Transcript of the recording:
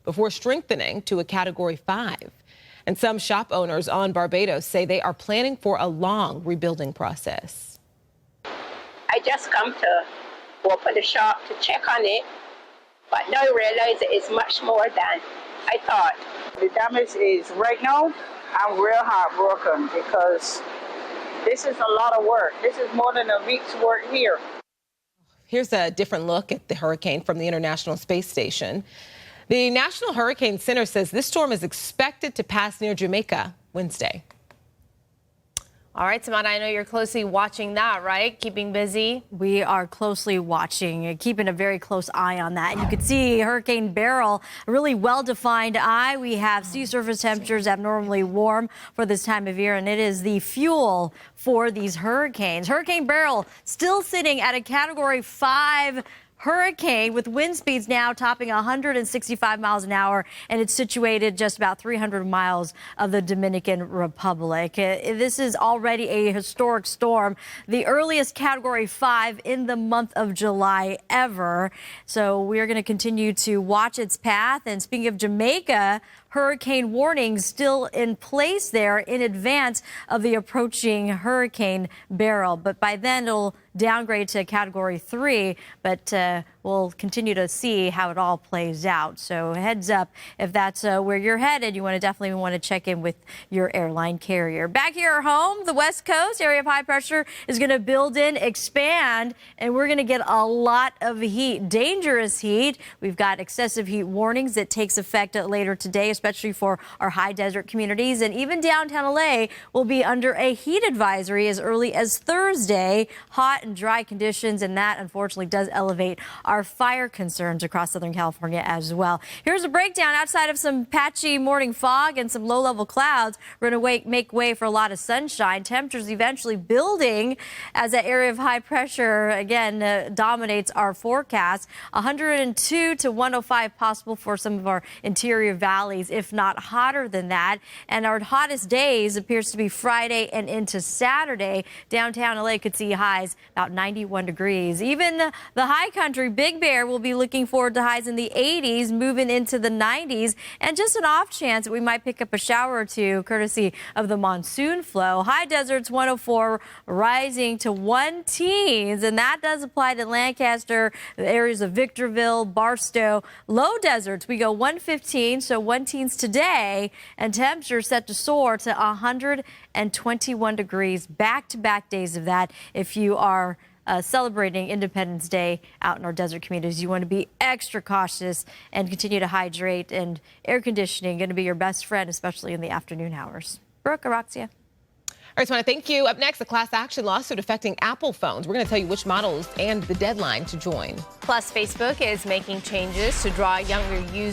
before strengthening to a Category 5. And some shop owners on Barbados say they are planning for a long rebuilding process. I just come to open the shop to check on it, but now I realize it is much more than I thought. The damage is, right now, I'm real heartbroken because this is a lot of work. This is more than a week's work here. Here's a different look at the hurricane from the International Space Station. The National Hurricane Center says this storm is expected to pass near Jamaica Wednesday. All right, Samantha, I know you're closely watching that, right? Keeping busy. We are closely watching, keeping a very close eye on that. And you can see Hurricane Beryl, a really well-defined eye. We have sea surface temperatures abnormally warm for this time of year, and it is the fuel for these hurricanes. Hurricane Beryl still sitting at a Category 5 hurricane with wind speeds now topping 165 miles an hour, and it's situated just about 300 miles of the Dominican Republic. This is already a historic storm, the earliest Category 5 in the month of July ever. So we're going to continue to watch its path. And speaking of Jamaica, hurricane warnings still in place there in advance of the approaching Hurricane Beryl. But by then it'll downgrade to Category 3, but we'll continue to see how it all plays out. So heads up, if that's where you're headed, you definitely want to check in with your airline carrier. Back here at home, the West Coast area of high pressure is going to build in, expand, and we're going to get a lot of heat, dangerous heat. We've got excessive heat warnings that takes effect later today, especially for our high desert communities. And even downtown LA will be under a heat advisory as early as Thursday. Hot and dry conditions, and that unfortunately does elevate our fire concerns across Southern California as well. Here's a breakdown. Outside of some patchy morning fog and some low-level clouds, we're going to make way for a lot of sunshine. Temperatures eventually building as that area of high pressure again dominates our forecast. 102 to 105 possible for some of our interior valleys, if not hotter than that. And our hottest days appears to be Friday and into Saturday. Downtown LA could see highs about 91 degrees. Even the high country, Big Bear, will be looking forward to highs in the 80s, moving into the 90s, and just an off chance that we might pick up a shower or two courtesy of the monsoon flow. High deserts 104 rising to 1 teens, and that does apply to Lancaster, the areas of Victorville, Barstow. Low deserts, we go 115, so 1 teens today, and temperatures set to soar to 121 degrees. Back-to-back days of that. If you are celebrating Independence Day out in our desert communities, you want to be extra cautious and continue to hydrate, and air conditioning going to be your best friend, especially in the afternoon hours. Brooke, Araxia. All right, so thank you. Up next, a class action lawsuit affecting Apple phones. We're going to tell you which models and the deadline to join. Plus, Facebook is making changes to draw younger users